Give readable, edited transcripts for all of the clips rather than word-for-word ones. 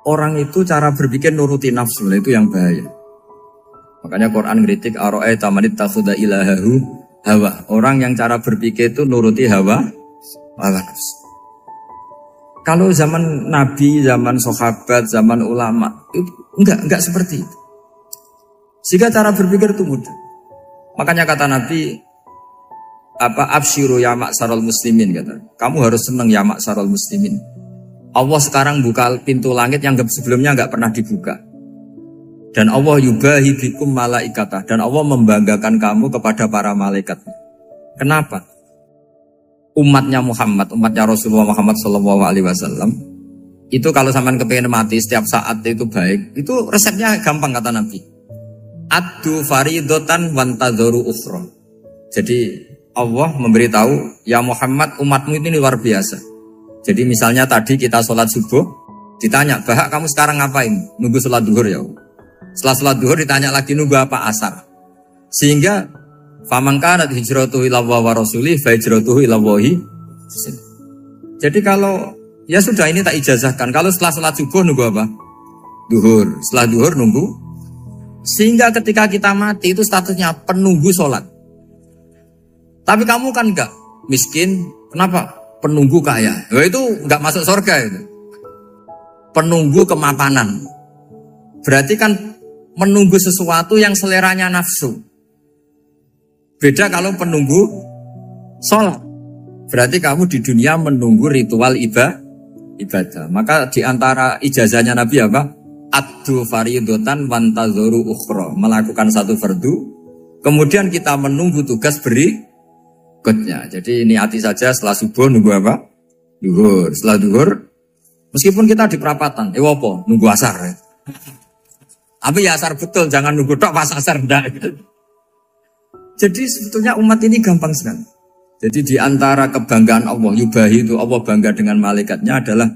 orang itu cara berpikir nuruti nafsu, itu yang bahaya. Makanya Quran ngritik ara'aita man ittakhadha ilahahu hawa. Orang yang cara berpikir itu nuruti hawa nafsu. Kalau zaman Nabi, zaman sahabat, zaman ulama itu enggak seperti itu. Sehingga cara berpikir itu mudah. Makanya kata Nabi, absyiru ya ma'syaral muslimin, kata. Kamu harus senang ya ma'syaral muslimin. Allah sekarang buka pintu langit yang sebelumnya enggak pernah dibuka. Dan Allah yubahi bikum malaikatah, dan Allah membanggakan kamu kepada para malaikat. Kenapa? Umatnya Muhammad, umatnya Rasulullah Muhammad SAW, itu kalau sampean kepengen mati setiap saat itu baik, itu resepnya gampang kata Nabi. Addu faridotan wantadzoru ukhra. Jadi Allah memberitahu, ya Muhammad, umatmu ini luar biasa. Jadi misalnya tadi kita sholat subuh, ditanya, Bahak kamu sekarang ngapain? Nunggu sholat duhur ya. Setelah sholat duhur ditanya lagi nunggu apa asar. Sehingga faman kanat hijratuhu ila wa rasulih fa hijratuhu ila wahi. Jadi kalau ya sudah ini tak ijazahkan. Kalau setelah sholat subuh nunggu apa? Duhur. Setelah duhur nunggu. Sehingga ketika kita mati itu statusnya penunggu sholat. Tapi kamu kan enggak miskin. Kenapa? Penunggu kaya. Ya itu enggak masuk surga itu. Penunggu kemapanan. Berarti kan menunggu sesuatu yang seleranya nafsu. Beda kalau penunggu sholat. Berarti kamu di dunia menunggu ritual ibadah. Maka di antara ijazahnya Nabi apa? Addu faridotan wantadzoru ukhra. Melakukan satu fardu. Kemudian kita menunggu tugas berikutnya. Jadi niati saja setelah subuh nunggu apa? Duhur. Setelah duhur, meskipun kita di perapatan, apa? Nunggu asar. Ya? Tapi ya asar betul, jangan nunggu tok pas asar ndak. Jadi sebetulnya umat ini gampang sekali. Jadi di antara kebanggaan Allah, yubahi itu Allah bangga dengan malaikatnya adalah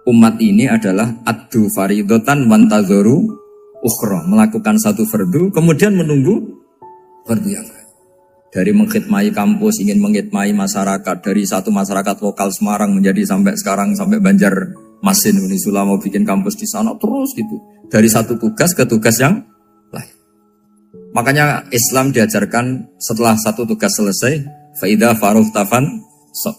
umat ini adalah addu faridotan wantadzoru ukhra, melakukan satu fardu kemudian menunggu fardu yang lain. Dari mengkhidmati kampus, ingin mengkhidmati masyarakat, dari satu masyarakat lokal Semarang menjadi sampai sekarang sampai Banjarmasin, Unisula mau bikin kampus di sana terus gitu. Dari satu tugas ke tugas yang lain. Makanya Islam diajarkan setelah satu tugas selesai, faida faruh tafan sok.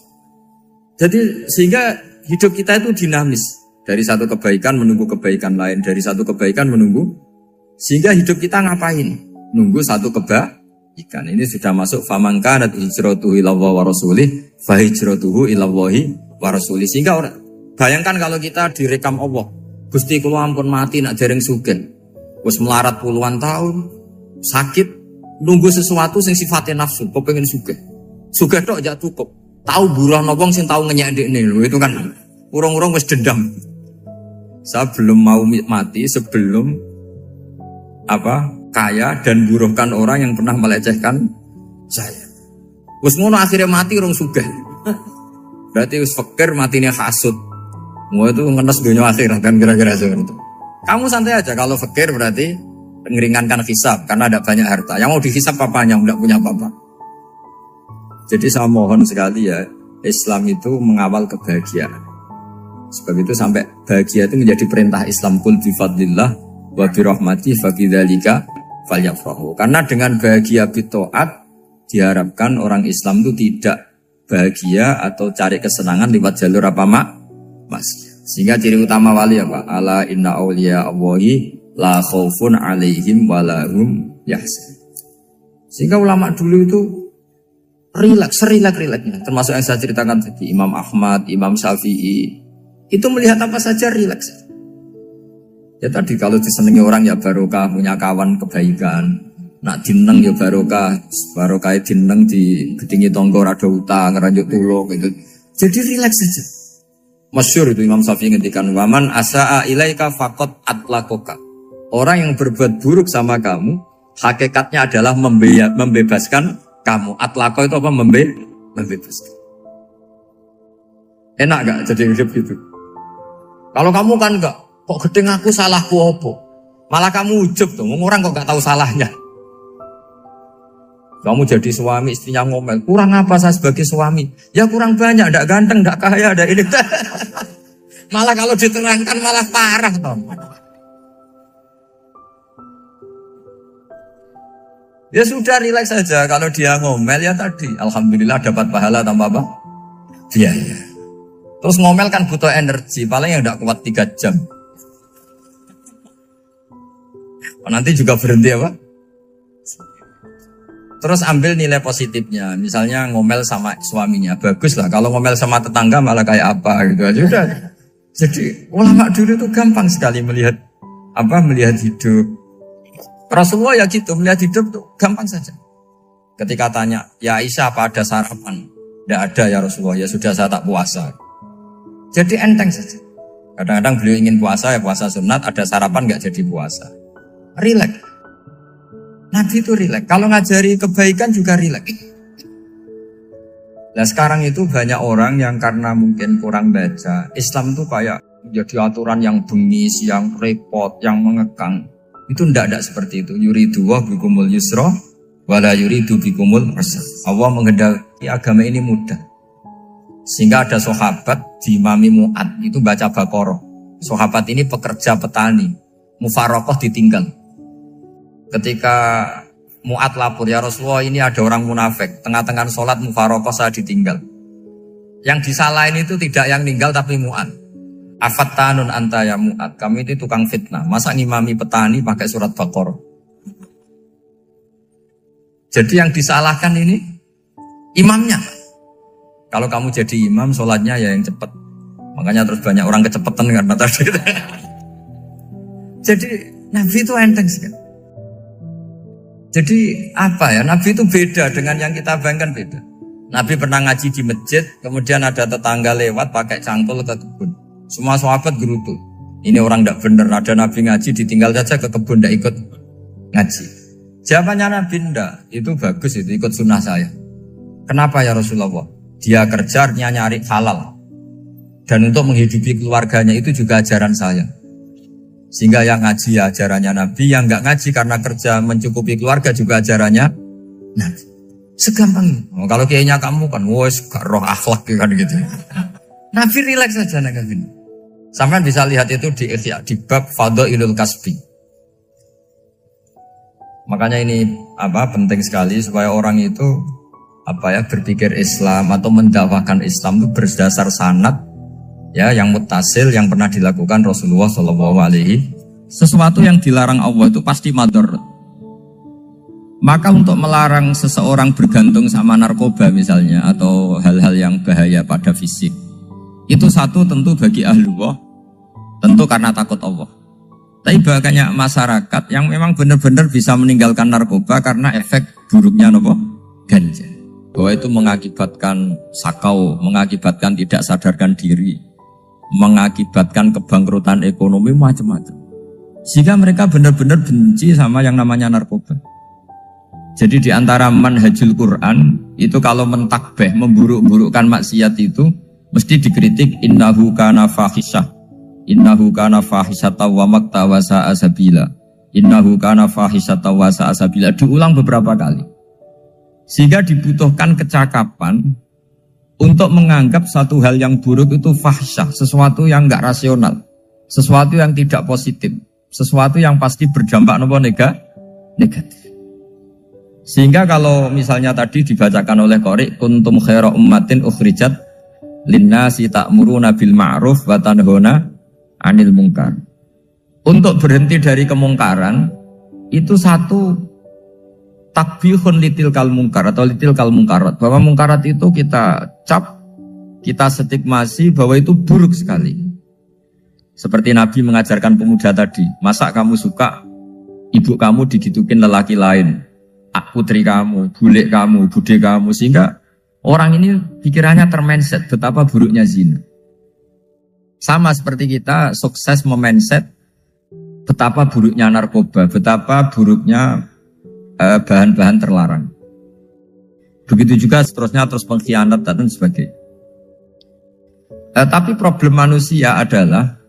Jadi sehingga hidup kita itu dinamis. Dari satu kebaikan menunggu kebaikan lain, dari satu kebaikan menunggu. Sehingga hidup kita ngapain? Nunggu satu kebaikan. Ini sudah masuk faman kanat hijratuhu ila wa rasulih fa hijratuhu ila wa rasulih. Sehingga bayangkan kalau kita direkam Allah. Gusti kula ampun mati nak dereng sugih. Wis melarat puluhan tahun, sakit, nunggu sesuatu sing sifatnya nafsu, kepengin sugih. Sugih tok aja cukup. Tahu buruh wong sing tahu ngenyek ndekne lho, itu kan urung-urung wis dendam. Saya belum mau mati sebelum kaya dan buruhkan orang yang pernah melecehkan saya. Wis ngono akhirnya mati urung sugih. Berarti wis fakir matine hasud. Mau itu ngenes dunia akhirat kan kira-kira seperti itu. Kamu santai aja kalau fakir berarti meringankan hisab karena ada banyak harta. Yang mau dihisab papanya enggak punya apa-apa. Jadi saya mohon sekali ya, Islam itu mengawal kebahagiaan. Sebab itu sampai bahagia itu menjadi perintah Islam, kul bi fadlillah wa bi rahmati fa bidzalika falyafrahu. Karena dengan bahagia bi taat diharapkan orang Islam itu tidak bahagia atau cari kesenangan lewat jalur apa Mas. Sehingga ciri utama wali apa? Ala inna awliya Allahi la khaufun alaihim walahum yahzanun. Sehingga ulama dulu itu rileks-rileksnya. Termasuk yang saya ceritakan tadi, Imam Ahmad, Imam Syafi'i, itu melihat apa saja rileks. Ya tadi kalau disenangi orang ya barokah, punya kawan kebaikan. Nak dineng ya barokah dineng di gedingi tonggo rada utang, ngeranjuk tulung gitu. Jadi rileks saja. Masyhur itu Imam Syafi'i ngendikan, waman asa'a ilaika faqad atlakoka. Orang yang berbuat buruk sama kamu, hakikatnya adalah membebaskan kamu. Atlako itu apa? Membebaskan. Enak gak jadi hidup gitu? Kalau kamu kan enggak, kok gedeng aku salahku apa? Malah kamu ujub tuh, orang kok gak tahu salahnya. Kamu jadi suami, istrinya ngomel, kurang apa saya sebagai suami? Ya kurang banyak, ndak ganteng, ndak kaya, ndak ini. Malah kalau diterangkan malah parah toh. Ya sudah rileks saja. Kalau dia ngomel ya tadi, alhamdulillah dapat pahala tanpa apa? Biaya. Terus ngomel kan butuh energi, paling yang tidak kuat 3 jam. Nanti juga berhenti apa? Terus ambil nilai positifnya. Misalnya ngomel sama suaminya, bagus lah. Kalau ngomel sama tetangga malah kayak apa gitu aja udah. Jadi ulama dulu itu gampang sekali melihat melihat hidup. Rasulullah ya gitu, melihat hidup tuh gampang saja. Ketika tanya, ya Aisyah apa ada sarapan? Tidak ada ya Rasulullah, ya sudah saya tak puasa. Jadi enteng saja. Kadang-kadang beliau ingin puasa, ya puasa sunat, ada sarapan nggak jadi puasa. Rileks. Nabi itu rileks. Kalau ngajari kebaikan juga rileks. Nah sekarang itu banyak orang yang karena mungkin kurang baca, Islam itu kayak jadi aturan yang bengis, yang repot, yang mengekang. Itu tidak seperti itu. Yuridu wa bikumul yusra wala yuridu bikumul usra. Allah menghendaki agama ini mudah. Sehingga ada sahabat di Imami Mu'ad itu baca Baqarah. Sahabat ini pekerja petani, mufarokoh ditinggal. Ketika Mu'ad lapor, ya Rasulullah ini ada orang munafik, tengah-tengah sholat mufarokoh saya ditinggal. Yang disalahin itu tidak yang ninggal tapi Mu'ad. Afattanun anta ya Mu'ad, kami itu tukang fitnah. Masa ngimami petani pakai surat Baqarah? Jadi yang disalahkan ini imamnya. Kalau kamu jadi imam, sholatnya ya yang cepat. Makanya terus banyak orang kecepatan karena tadi. Jadi Nabi itu enteng sekali. Jadi apa ya? Nabi itu beda dengan yang kita bayangkan beda. Nabi pernah ngaji di masjid, kemudian ada tetangga lewat pakai cangkul ke kebun. Semua sahabat gerutu. Ini orang tidak benar. Ada Nabi ngaji ditinggal saja ke kebun, tidak ikut ngaji. Jawabannya Nabi tidak. Itu bagus, itu ikut sunnah saya. Kenapa ya Rasulullah? Dia kerjanya nyari halal. Dan untuk menghidupi keluarganya itu juga ajaran saya. Sehingga yang ngaji ya ajarannya Nabi, yang nggak ngaji karena kerja mencukupi keluarga juga ajarannya Nabi. Segampang itu. Kalau kayaknya kamu kan, wes gak roh akhlak kan gitu. Nabi rileks saja Nabi. Sampai bisa lihat itu di Ihya, di bab Fadhailul Kasbi. Makanya ini penting sekali supaya orang itu berpikir Islam atau mendakwahkan Islam itu berdasar sanad ya yang muttasil yang pernah dilakukan Rasulullah SAW. Sesuatu yang dilarang Allah itu pasti madharat. Maka untuk melarang seseorang bergantung sama narkoba misalnya atau hal-hal yang bahaya pada fisik, itu satu tentu bagi ahlullah, tentu karena takut Allah. Tapi banyak masyarakat yang memang benar-benar bisa meninggalkan narkoba karena efek buruknya ganja. Bahwa itu mengakibatkan sakau, mengakibatkan tidak sadarkan diri, mengakibatkan kebangkrutan ekonomi macam-macam. Sehingga mereka benar-benar benci sama yang namanya narkoba. Jadi di antara manhajul Quran itu kalau mentakbih, memburuk-burukkan maksiat itu mesti dikritik innahu kana fahisyah. Innahu kana fahisyata wa maqta wa sa'a sabila. Innahu kana fahisyata wa sa'a sabila. Diulang beberapa kali. Sehingga dibutuhkan kecakapan untuk menganggap satu hal yang buruk itu fahsyah, sesuatu yang enggak rasional, sesuatu yang tidak positif, sesuatu yang pasti berdampak negatif. Sehingga kalau misalnya tadi dibacakan oleh Qori, kuntum khaira ummatin ukhrijat linnasi ta'muruna bil ma'ruf wa tanhauna 'anil munkar. Untuk berhenti dari kemungkaran itu satu takbihun litilkal munkar atau litilkal munkarat, bahwa munkarat itu kita cap, kita stigmasi bahwa itu buruk sekali. Seperti Nabi mengajarkan pemuda tadi, masa kamu suka ibu kamu digitukin lelaki lain, putri kamu, bule kamu, bude kamu, sehingga orang ini pikirannya termindset betapa buruknya zina. Sama seperti kita sukses memindset betapa buruknya narkoba, betapa buruknya bahan-bahan terlarang. Begitu juga seterusnya, terus pengkhianat dan sebagainya. Tapi problem manusia adalah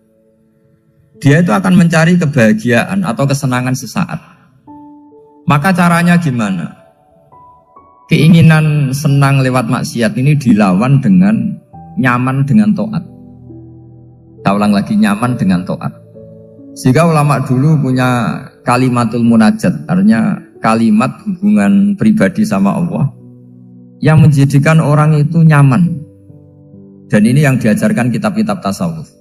dia itu akan mencari kebahagiaan atau kesenangan sesaat. Maka caranya gimana? Keinginan senang lewat maksiat ini dilawan dengan nyaman dengan taat. Saya ulang lagi, nyaman dengan taat. Sehingga ulama dulu punya kalimatul munajat, artinya kalimat hubungan pribadi sama Allah yang menjadikan orang itu nyaman. Dan ini yang diajarkan kitab-kitab tasawuf.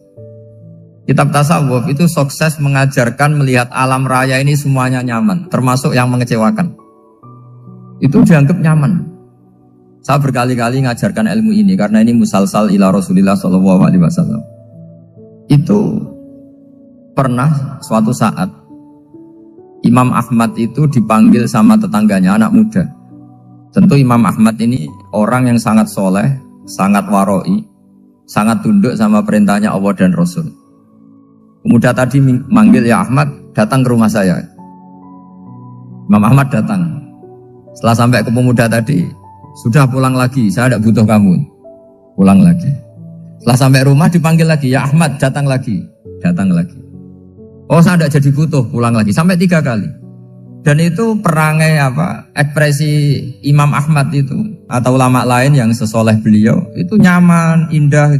Kitab tasawuf itu sukses mengajarkan melihat alam raya ini semuanya nyaman, termasuk yang mengecewakan. Itu dianggap nyaman. Saya berkali-kali mengajarkan ilmu ini karena ini musalsal ila Rasulillah SAW. Itu pernah suatu saat Imam Ahmad itu dipanggil sama tetangganya, anak muda. Tentu Imam Ahmad ini orang yang sangat soleh, sangat waroi, sangat tunduk sama perintahnya Allah dan Rasul. Pemuda tadi manggil, ya Ahmad, datang ke rumah saya. Imam Ahmad datang. Setelah sampai ke pemuda tadi, sudah pulang lagi, saya tidak butuh kamu. Pulang lagi. Setelah sampai rumah dipanggil lagi, ya Ahmad, datang lagi. Datang lagi. Oh, saya tidak jadi butuh, pulang lagi. Sampai 3 kali. Dan itu perangai ekspresi Imam Ahmad itu atau ulama lain yang sesoleh beliau itu nyaman, indah.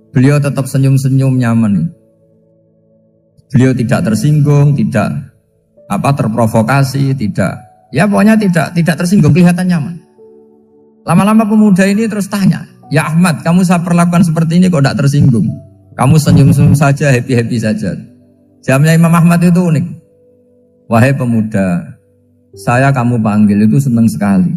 Beliau tetap senyum-senyum nyaman. Beliau tidak tersinggung, tidak terprovokasi, pokoknya tidak tersinggung, kelihatan nyaman. Lama-lama pemuda ini terus tanya, ya Ahmad, kamu saya perlakukan seperti ini kok tidak tersinggung? Kamu senyum-senyum saja, happy-happy saja. Jawabnya Imam Ahmad itu unik. Wahai pemuda, saya kamu panggil itu senang sekali.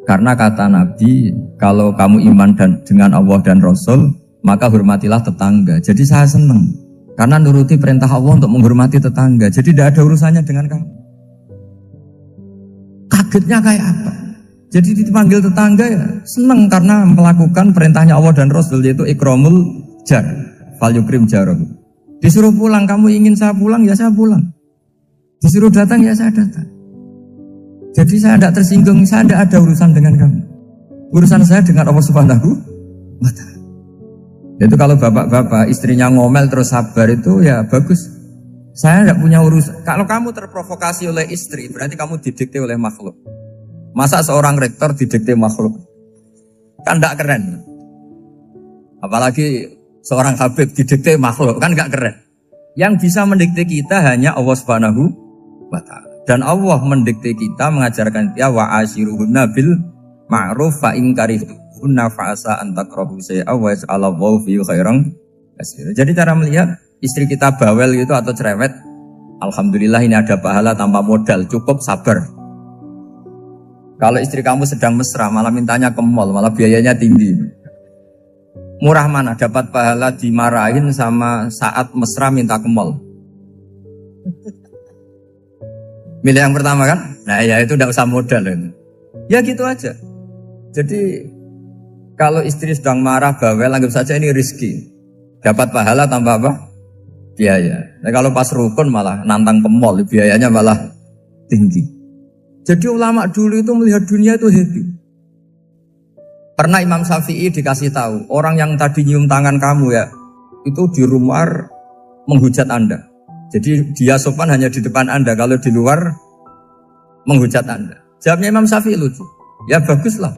Karena kata Nabi, kalau kamu iman dengan Allah dan Rasul, maka hormatilah tetangga. Jadi saya senang. Karena nuruti perintah Allah untuk menghormati tetangga. Jadi tidak ada urusannya dengan kamu. Kagetnya kayak apa? Jadi dipanggil tetangga ya senang karena melakukan perintahnya Allah dan Rasul, yaitu ikramul jar, fal yukrim jarahu. Disuruh pulang, kamu ingin saya pulang, ya saya pulang. Disuruh datang, ya saya datang. Jadi saya tidak tersinggung, saya tidak ada urusan dengan kamu. Urusan saya dengan Allah Subhanahu wa Ta'ala. Itu kalau bapak-bapak istrinya ngomel terus sabar itu ya bagus. Saya tidak punya urusan. Kalau kamu terprovokasi oleh istri, berarti kamu didikte oleh makhluk. Masa seorang rektor didikte makhluk? Kan tidak keren. Apalagi seorang habib didikte makhluk, kan gak keren. Yang bisa mendikte kita hanya Allah Subhanahu wa Ta'ala. Dan Allah mendikte kita, mengajarkan kita wa ashiruhunna bil ma'ruf fa in karihtunna fa asa an takrahu shay'a wa yaj'alallahu fihi khairan katsira. Jadi cara melihat istri kita bawel gitu atau cerewet, alhamdulillah ini ada pahala tanpa modal, cukup sabar. Kalau istri kamu sedang mesra malah mintanya ke mall, malah biayanya tinggi. Murah mana dapat pahala dimarahin sama saat mesra minta ke mall? Milih yang pertama kan? Nah ya itu tidak usah modal. Ya gitu aja. Jadi kalau istri sedang marah bawel, anggap saja ini rezeki. Dapat pahala tanpa apa? Biaya. Nah kalau pas rukun malah nantang ke mall, biayanya malah tinggi. Jadi ulama dulu itu melihat dunia itu happy. Pernah Imam Syafi'i dikasih tahu, orang yang tadi nyium tangan kamu ya, itu di rumah menghujat Anda. Jadi dia sopan hanya di depan Anda, kalau di luar menghujat Anda. Jawabnya Imam Syafi'i lucu. Ya baguslah.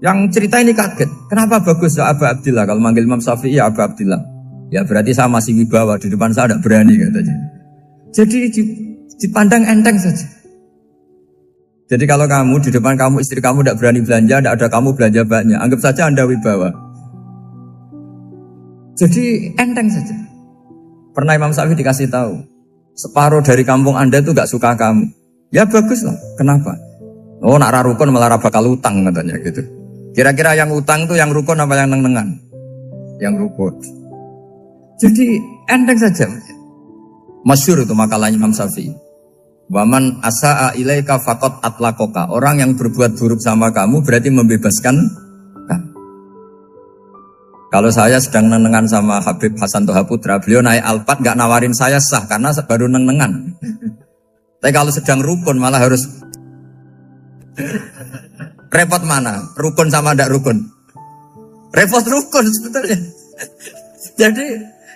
Yang cerita ini kaget. Kenapa bagus ya Aba Abdillah? Kalau manggil Imam Syafi'i ya Aba Abdillah. Ya berarti saya masih wibawa, di depan saya tidak berani katanya. Jadi dipandang enteng saja. Jadi kalau kamu di depan kamu istri kamu tidak berani belanja, tidak ada kamu belanja banyak, anggap saja Anda wibawa. Jadi enteng saja. Pernah Imam Syafi'i dikasih tahu, separuh dari kampung Anda itu gak suka kamu. Ya bagus lah. Kenapa? Oh nak rukun malah bakal utang katanya gitu. Kira-kira yang utang itu yang rukun apa yang neng-nengan? Yang rukun. Jadi enteng saja. Masyhur itu makalahnya Imam Syafi'i. Waman asa'a ilaika faqad atlaqaka. Orang yang berbuat buruk sama kamu berarti membebaskan kamu. Kalau saya sedang nenengan sama Habib Hasan Toha Putra, beliau naik Alphard gak nawarin saya sah karena baru nenengan. Tapi kalau sedang rukun malah harus repot mana? Rukun sama ndak rukun? Repot rukun sebetulnya. Jadi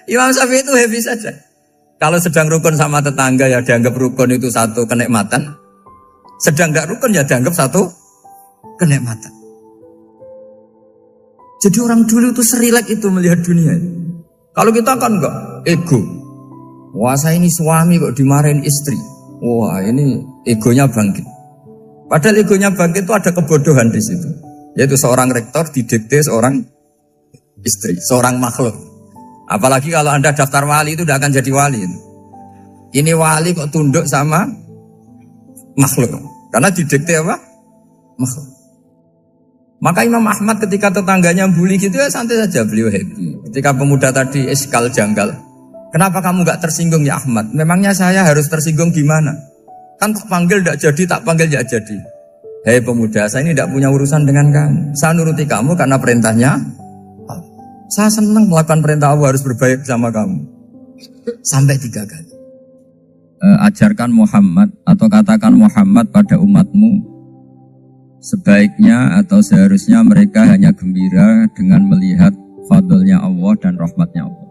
Imam Syafi'i itu happy saja. Kalau sedang rukun sama tetangga ya dianggap rukun itu satu kenikmatan. Sedang tidak rukun ya dianggap satu kenikmatan. Jadi orang dulu itu serilek itu melihat dunia. Kalau kita kan enggak, ego. Wah saya ini suami kok dimarahin istri. Wah ini egonya bangkit. Padahal egonya bangkit itu ada kebodohan di situ. Yaitu seorang rektor didikte seorang istri, seorang makhluk. Apalagi kalau Anda daftar wali itu tidak akan jadi wali. Ini wali kok tunduk sama makhluk. Karena didikte apa? Makhluk. Maka Imam Ahmad ketika tetangganya bully gitu ya santai saja, beliau happy. Ketika pemuda tadi eskal janggal, kenapa kamu gak tersinggung ya Ahmad? Memangnya saya harus tersinggung gimana? Kan tak panggil tidak jadi, tak panggil tidak jadi. Hei pemuda, saya ini tidak punya urusan dengan kamu. Saya nuruti kamu karena perintahnya. Saya senang melakukan perintah Allah, harus berbaik sama kamu. Sampai 3 kali. Ajarkan Muhammad atau katakan Muhammad pada umatmu, sebaiknya atau seharusnya mereka hanya gembira dengan melihat fadlnya Allah dan rahmatnya Allah.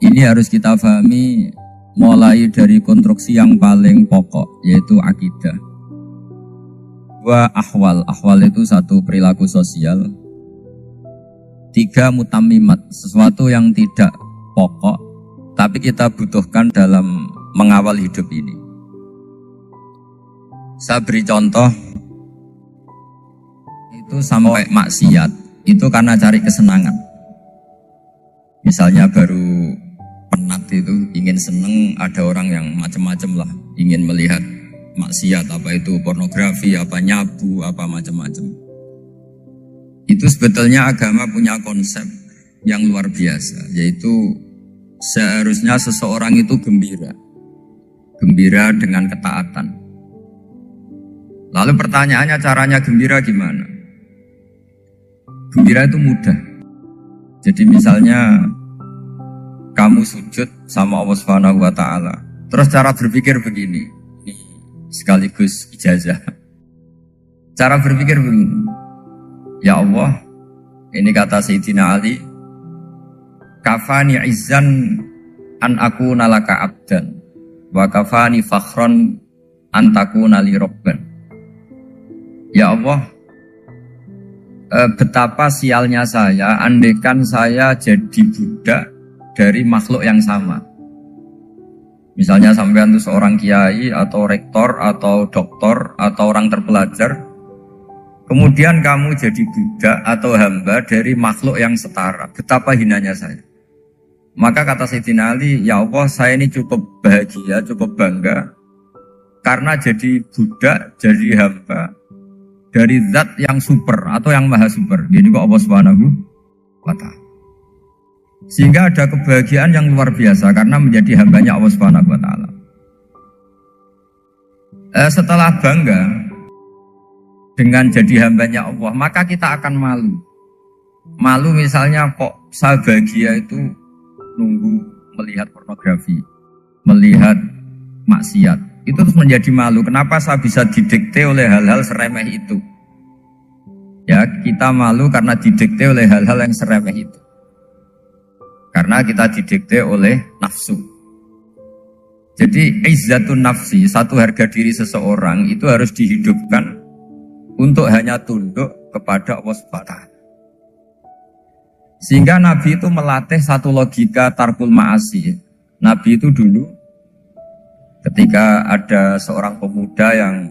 Ini harus kita pahami mulai dari konstruksi yang paling pokok, yaitu akidah. 2 ahwal. Ahwal itu 1 perilaku sosial. 3 mutammimat, sesuatu yang tidak pokok tapi kita butuhkan dalam mengawal hidup ini. Saya beri contoh, itu sampai maksiat, itu karena cari kesenangan. Misalnya baru penat itu, ingin seneng, ada orang yang macam-macam lah, ingin melihat maksiat, apa itu pornografi, apa nyabu, apa macam-macam. Itu sebetulnya agama punya konsep yang luar biasa, yaitu seharusnya seseorang itu gembira dengan ketaatan. Lalu pertanyaannya caranya gembira gimana? Gembira itu mudah. Jadi misalnya kamu sujud sama Allah Subhanahu wa taala. Terus cara berpikir begini. Ini sekaligus ijazah. Cara berpikir begini. Ya Allah, ini kata Sayyidina Ali, kafani izzan an akuna laka abdan wa kafani fakhron an takuna li rabban. Ya Allah, betapa sialnya saya andaikan saya jadi budak dari makhluk yang sama. Misalnya sampean itu seorang kiai atau rektor atau doktor atau orang terpelajar, kemudian kamu jadi budak atau hamba dari makhluk yang setara. Betapa hinanya saya. Maka kata Sayyidina Ali, ya Allah saya ini cukup bahagia, cukup bangga karena jadi budak, jadi hamba dari zat yang super atau yang maha super. Jadi kok Allah Subhanahu wa ta'ala. Sehingga ada kebahagiaan yang luar biasa karena menjadi hambanya Allah Subhanahu wa ta'ala. Setelah bangga dengan jadi hambanya Allah, maka kita akan malu. Malu misalnya kok saya bahagia itu nunggu melihat pornografi, melihat maksiat. Itu terus menjadi malu. Kenapa saya bisa didikte oleh hal-hal seremeh itu? Ya, kita malu karena didikte oleh hal-hal yang seremeh itu. Karena kita didikte oleh nafsu. Jadi izzatun nafsi, satu harga diri seseorang itu harus dihidupkan untuk hanya tunduk kepada Allah SWT. Sehingga Nabi itu melatih satu logika tarkul ma'asi. Nabi itu dulu ketika ada seorang pemuda yang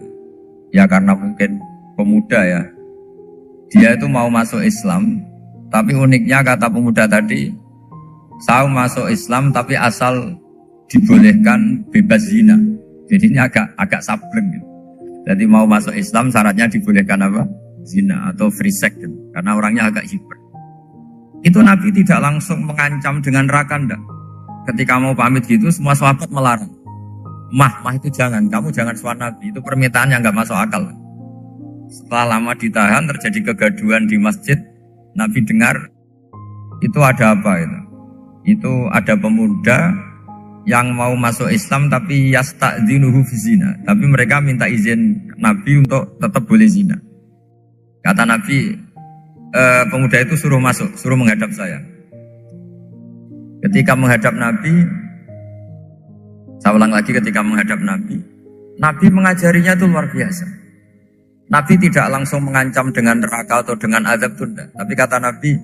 ya karena mungkin pemuda ya, dia itu mau masuk Islam, tapi uniknya kata pemuda tadi, saya masuk Islam tapi asal dibolehkan bebas zina. Jadi ini agak sabreng gitu. Jadi mau masuk Islam syaratnya dibolehkan apa? Zina atau free sex gitu. Karena orangnya agak hiper. Itu Nabi tidak langsung mengancam dengan neraka enggak. Ketika mau pamit gitu semua sahabat melarang. Mah itu jangan, kamu jangan suan Nabi. Itu permintaan yang enggak masuk akal. Setelah lama ditahan terjadi kegaduhan di masjid. Nabi dengar itu ada apa itu? Itu ada pemuda yang mau masuk Islam tapi yasta'dzinuhu fi zina. Tapi mereka minta izin Nabi untuk tetap boleh zina. Kata Nabi, pemuda itu suruh masuk, suruh menghadap saya. Ketika menghadap Nabi, saya ulang lagi, ketika menghadap Nabi, Nabi mengajarinya itu luar biasa. Nabi tidak langsung mengancam dengan neraka atau dengan azab tunda. Tapi kata Nabi,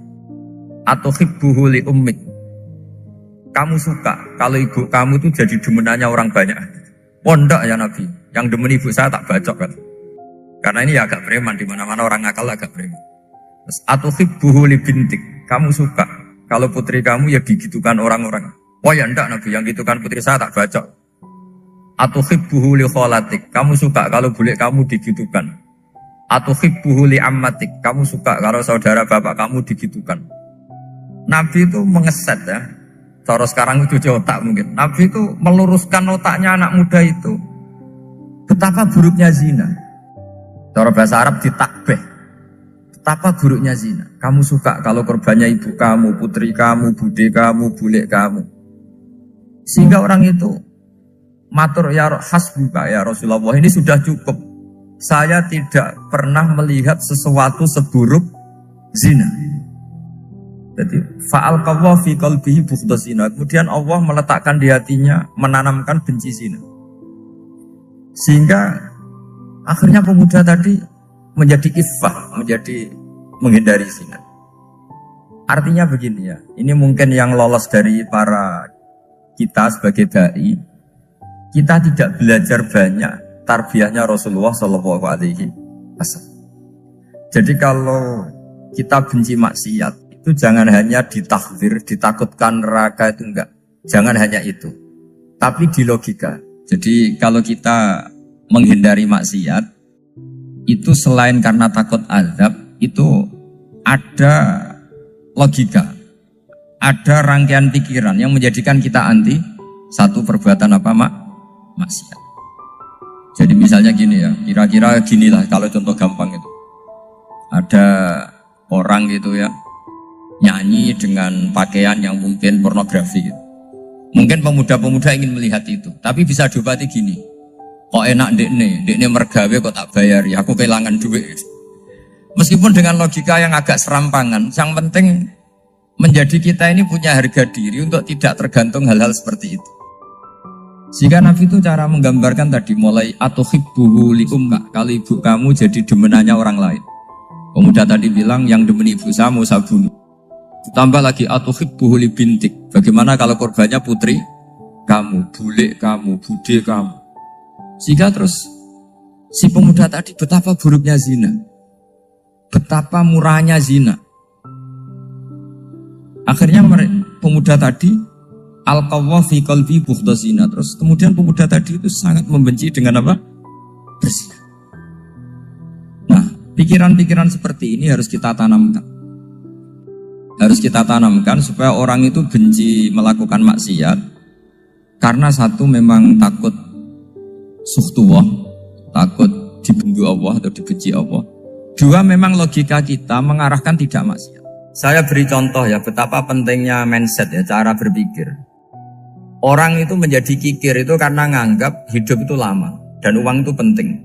atuhibbuhu li ummik. Kamu suka kalau ibu kamu tuh jadi demenannya orang banyak. Pondok ya Nabi, yang demen ibu saya tak bacok kan. Karena ini ya agak preman, di mana-mana orang nakal agak preman. Terus atuhibbuhu li bintik. Kamu suka kalau putri kamu ya digitukan orang-orang. Oh ya enggak Nabi, yang gitukan putri saya tak bacok. Atuhibbuhu li kholatik. Kamu suka kalau bule kamu digitukan. Atuhibbuhu li ammatik. Kamu suka kalau saudara bapak kamu digitukan. Nabi itu mengeset ya. Cara sekarang itu otak mungkin. Nabi itu meluruskan otaknya anak muda itu. Betapa buruknya zina. Cara bahasa Arab ditakbih. Betapa buruknya zina. Kamu suka kalau korbannya ibu kamu, putri kamu, bude kamu, bule kamu. Sehingga orang itu matur ya hasbuka ya Rasulullah, ini sudah cukup. Saya tidak pernah melihat sesuatu seburuk zina. Jadi fa'al qawwa fi qalbihi bughdha zina. Kemudian Allah meletakkan di hatinya, menanamkan benci zina. Sehingga akhirnya pemuda tadi menjadi iffah, menjadi menghindari zina. Artinya begini ya, ini mungkin yang lolos dari para kita sebagai dai, kita tidak belajar banyak tarbiyahnya Rasulullah Shallallahu Alaihi Wasallam. Jadi kalau kita benci maksiat, itu jangan hanya ditakdir, ditakutkan neraka itu enggak. Jangan hanya itu, tapi di logika. Jadi kalau kita menghindari maksiat, itu selain karena takut azab, itu ada logika, ada rangkaian pikiran yang menjadikan kita anti satu perbuatan apa maksiat. Jadi misalnya gini ya, kira-kira ginilah kalau contoh gampang itu. Ada orang gitu ya, nyanyi dengan pakaian yang mungkin pornografi gitu. Mungkin pemuda-pemuda ingin melihat itu, tapi bisa diobati gini. Kok enak dekne mergawe kok tak bayar ya, aku kehilangan duit. Meskipun dengan logika yang agak serampangan, yang penting menjadi kita ini punya harga diri untuk tidak tergantung hal-hal seperti itu. Sehingga Nabi itu cara menggambarkan tadi mulai atuhibbuhu li ummik, kalau ibu kamu jadi demenannya orang lain. Pemuda tadi bilang yang demen ibu saya mau saya bunuh. Ditambah lagi atuhibbuhu li bintik. Bagaimana kalau korbannya putri kamu, bule kamu, bude kamu. Sehingga terus si pemuda tadi betapa buruknya zina, betapa murahnya zina. Akhirnya pemuda tadi al-qawwa fi qalbi bughdha zina. Terus kemudian pemuda tadi itu sangat membenci dengan apa? Berzina. Nah, pikiran-pikiran seperti ini harus kita tanamkan. Harus kita tanamkan supaya orang itu benci melakukan maksiat. Karena satu memang takut suhtullah, takut dibenci Allah atau dibenci Allah. Dua, memang logika kita mengarahkan tidak maksiat. Saya beri contoh ya, betapa pentingnya mindset ya, cara berpikir. Orang itu menjadi kikir itu karena nganggap hidup itu lama dan uang itu penting.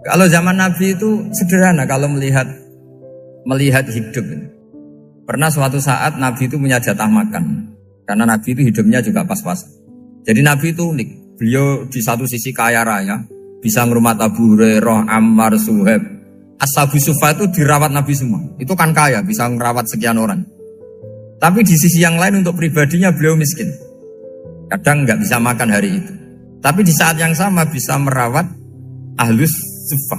Kalau zaman Nabi itu sederhana kalau melihat hidup ini. Pernah suatu saat Nabi itu punya jatah makan, karena Nabi itu hidupnya juga pas-pas. Jadi Nabi itu unik. Beliau di satu sisi kaya raya, bisa ngurmat Abu Hurairah, Ammar, Suhaib. Ashabu Sufa itu dirawat Nabi semua. Itu kan kaya, bisa merawat sekian orang. Tapi di sisi yang lain untuk pribadinya beliau miskin. Kadang nggak bisa makan hari itu. Tapi di saat yang sama bisa merawat Ahlus Sufa.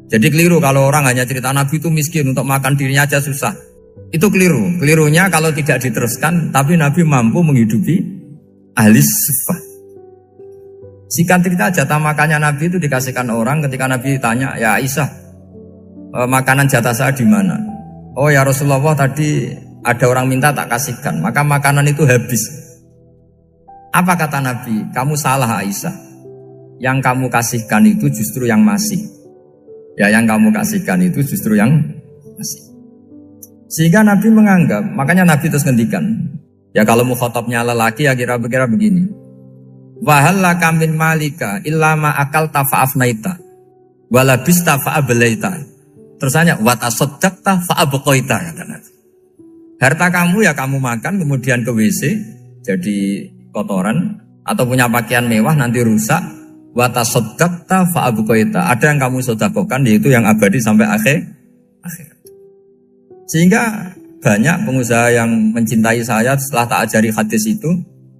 Jadi keliru kalau orang hanya cerita Nabi itu miskin, untuk makan dirinya aja susah. Itu keliru. Kelirunya kalau tidak diteruskan, tapi Nabi mampu menghidupi Ahlus Sufa. Singkat cerita, jatah makannya Nabi itu dikasihkan orang ketika Nabi tanya, ya Aisyah, makanan jatah saya di mana? Oh ya Rasulullah, tadi ada orang minta tak kasihkan, maka makanan itu habis. Apa kata Nabi? Kamu salah Aisyah. Yang kamu kasihkan itu justru yang masih. Ya, yang kamu kasihkan itu justru yang masih. Sehingga Nabi menganggap, makanya Nabi terus ngendikan, ya kalau mukhatabnya lelaki ya kira-kira begini. Wa hal laka min malika illa ma akalta fa afnaita wa labista fa ablaita. Terus tanya wa tasaddaqta fa abqaita, kata Nabi. Harta kamu ya kamu makan kemudian ke WC jadi kotoran, atau punya pakaian mewah nanti rusak. Wa tasaddaqta fa abqaita. Ada yang kamu sedekahkan yaitu yang abadi sampai akhir. Sehingga banyak pengusaha yang mencintai saya setelah tak ajari hadis itu.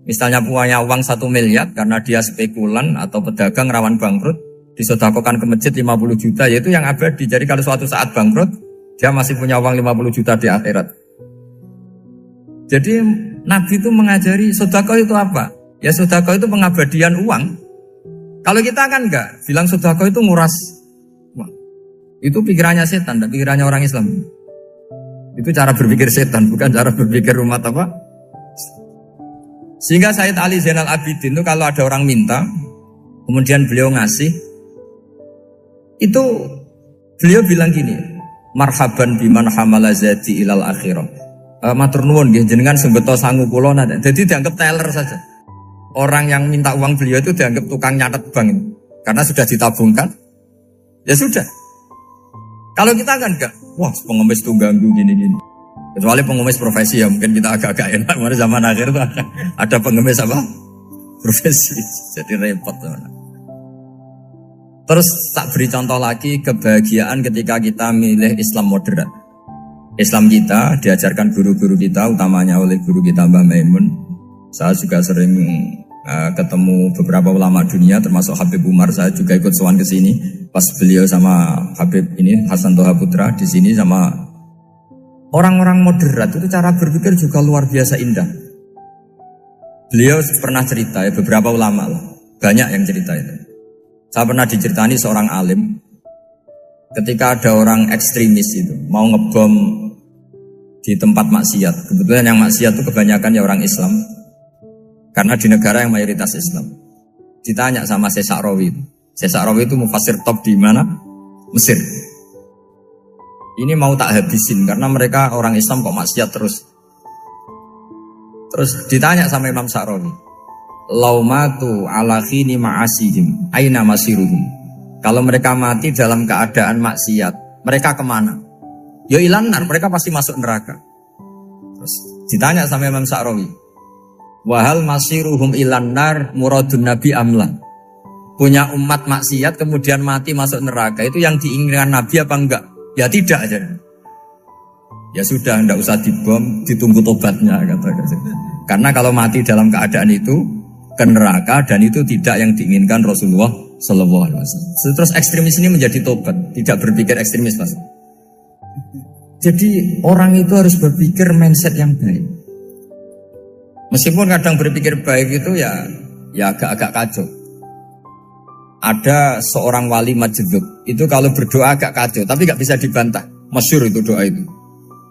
Misalnya punya uang 1 miliar karena dia spekulan atau pedagang rawan bangkrut, disedekahkan ke masjid 50 juta, yaitu yang abadi. Jadi kalau suatu saat bangkrut, dia masih punya uang 50 juta di akhirat. Jadi Nabi itu mengajari sedekah itu apa? Ya sedekah itu pengabadian uang. Kalau kita kan enggak, bilang sedekah itu nguras uang. Itu pikirannya setan, dan pikirannya orang Islam. Itu cara berpikir setan, bukan cara berpikir umat apa? Sehingga Sayyid Ali Zainal Abidin itu kalau ada orang minta, kemudian beliau ngasih, itu beliau bilang gini, marhaban biman hamala zati ilal akhirah. Matur nuwun nggih jenengan sing beto sangu kula nate. Jadi dianggap teller saja. Orang yang minta uang beliau itu dianggap tukang nyatet bank itu. Karena sudah ditabungkan. Ya sudah. Kalau kita kan enggak, wah pengemis tuh ganggu gini-gini. Kecuali pengemis profesi ya mungkin kita agak-agak enak. Pada zaman akhir tuh ada pengemis apa? Profesi. Jadi repot. Terus tak beri contoh lagi kebahagiaan ketika kita milih Islam moderat. Islam kita diajarkan guru-guru kita, utamanya oleh guru kita Mbah Maimun. Saya juga sering ketemu beberapa ulama dunia, termasuk Habib Umar. Saya juga ikut sowan ke sini pas beliau sama Habib ini Hasan Toha Putra di sini sama orang-orang moderat. Itu cara berpikir juga luar biasa indah. Beliau pernah cerita ya, beberapa ulama lah, banyak yang cerita itu. Saya pernah diceritani seorang alim ketika ada orang ekstremis itu mau ngebom di tempat maksiat. Kebetulan yang maksiat itu kebanyakan ya orang Islam. Karena di negara yang mayoritas Islam. Ditanya sama Syekh Sa'rawi. Syekh Sa'rawi itu mufassir top di mana? Mesir. Ini mau tak habisin karena mereka orang Islam kok maksiat terus. Terus ditanya sama Imam Sa'rawi. Laumatu ala khini ma'asihim aina masiruhum. Kalau mereka mati dalam keadaan maksiat, mereka kemana? Ya ilanar, mereka pasti masuk neraka. Terus ditanya sama Imam Sa'rawi, wahal masiruhum ilanar muradun nabi amla. Punya umat maksiat kemudian mati masuk neraka, itu yang diinginkan Nabi apa enggak? Ya tidak aja. Ya sudah, enggak usah dibom, ditunggu tobatnya kata. Karena kalau mati dalam keadaan itu ke neraka, dan itu tidak yang diinginkan Rasulullah Sallallahu Alaihi Wasallam. Terus ekstremis ini menjadi tobat, tidak berpikir ekstremis Mas. Jadi orang itu harus berpikir mindset yang baik. Meskipun kadang berpikir baik itu ya agak-agak kacau. Ada seorang wali Majdzub, itu kalau berdoa agak kacau, tapi gak bisa dibantah. Masyhur itu doa itu.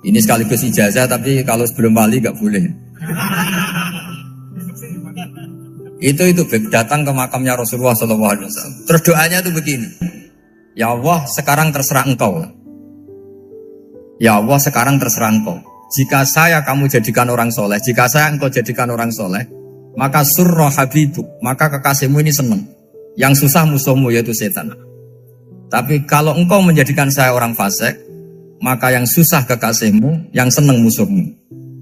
Ini sekaligus ijazah, tapi kalau sebelum wali gak boleh. Itu datang ke makamnya Rasulullah SAW. Terus doanya itu begini. Ya Allah, sekarang terserah engkau. Ya Allah, sekarang terserah engkau. Jika saya kamu jadikan orang soleh, jika saya engkau jadikan orang soleh, maka surra habibuk, maka kekasihmu ini senang. Yang susah musuhmu yaitu setan. Tapi kalau engkau menjadikan saya orang fasik, maka yang susah kekasihmu, yang senang musuhmu.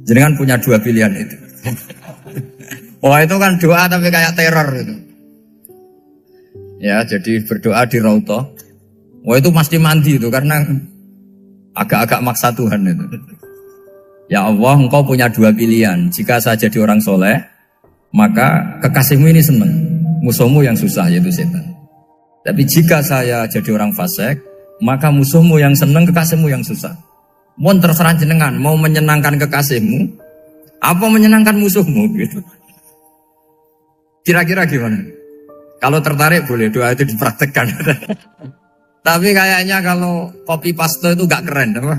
Jadi kan punya dua pilihan itu. Wah itu kan doa tapi kayak teror itu. Ya jadi berdoa di Raudhah. Wah itu mesti mandi itu karena agak-agak maksa Tuhan itu. Ya Allah, engkau punya dua pilihan. Jika saya jadi orang soleh, maka kekasihmu ini senang. Musuhmu yang susah yaitu setan. Tapi jika saya jadi orang fasik, maka musuhmu yang senang, kekasihmu yang susah. Mohon terserah jenengan, mau menyenangkan kekasihmu, apa menyenangkan musuhmu gitu. Kira-kira gimana? Kalau tertarik boleh doa itu dipraktekkan. Tapi kayaknya kalau copy paste itu gak keren, apa?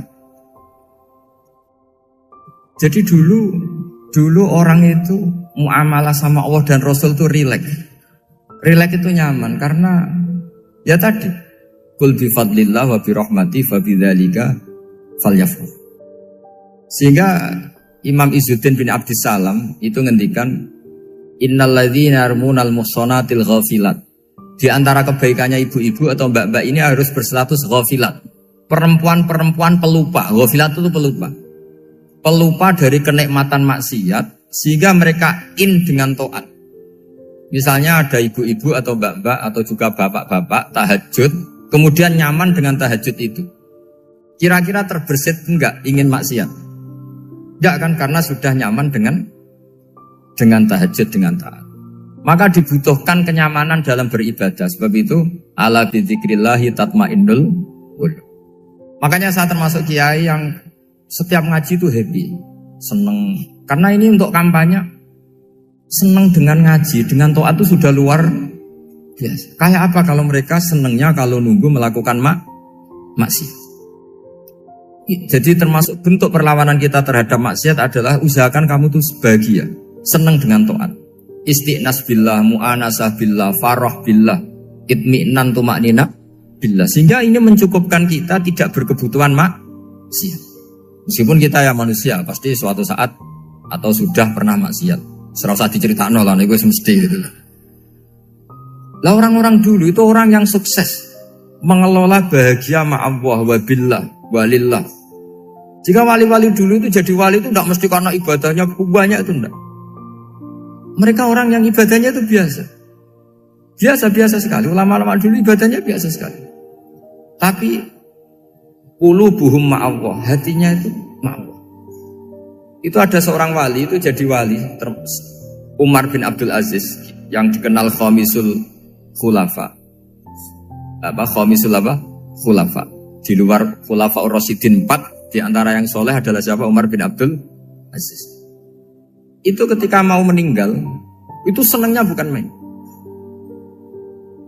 Jadi dulu orang itu muamalah sama Allah dan Rasul itu rileks. Rileks itu nyaman karena ya tadi, qul bi fadlillah wa bi rahmati fa bidzalika falyafrah. Sehingga Imam Izzuddin bin Abdissalam itu ngendikan innalladzina yarmunal muhsanatil ghafilat. Di antara kebaikannya ibu-ibu atau mbak-mbak ini harus berstatus ghafilat. Perempuan-perempuan pelupa. Ghafilat itu pelupa. Pelupa dari kenikmatan maksiat sehingga mereka dengan taat. Misalnya ada ibu-ibu atau mbak-mbak atau juga bapak-bapak tahajud, kemudian nyaman dengan tahajud itu. Kira-kira terbersit enggak ingin maksiat? Enggak kan, karena sudah nyaman dengan tahajud, dengan taat. Maka dibutuhkan kenyamanan dalam beribadah. Sebab itu ala bidzikrillahi tatmainnul qulub. Makanya saya termasuk kiai yang setiap ngaji itu happy, seneng. Karena ini untuk kampanye, seneng dengan ngaji, dengan taat itu sudah luar biasa. Kayak apa kalau mereka senengnya kalau nunggu melakukan maksiat. Jadi termasuk bentuk perlawanan kita terhadap maksiat adalah usahakan kamu tuh bahagia, seneng dengan taat. Istiqnas billah, mu'anasah billah, farah billah, itmi'nan tumaknina billah. Sehingga ini mencukupkan kita tidak berkebutuhan maksiat. Meskipun kita ya manusia, pasti suatu saat atau sudah pernah maksiat. Serasa diceritakan lah, itu mesti gitu. Lah orang-orang dulu itu orang yang sukses mengelola bahagia ma'allah wa billah walillah. Jika wali-wali dulu itu jadi wali itu tidak mesti karena ibadahnya banyak, itu enggak. Mereka orang yang ibadahnya itu biasa. Biasa-biasa sekali. Ulama-ulama dulu ibadahnya biasa sekali. Tapi qulubuhum ma'allah, hatinya itu ma'allah. Itu ada seorang wali itu jadi wali, Umar bin Abdul Aziz, yang dikenal khamisul khulafa. Khamisul khulafa. Di luar khulafa Rasyidin 4, di antara yang soleh adalah siapa? Umar bin Abdul Aziz. Itu ketika mau meninggal, itu senangnya bukan main.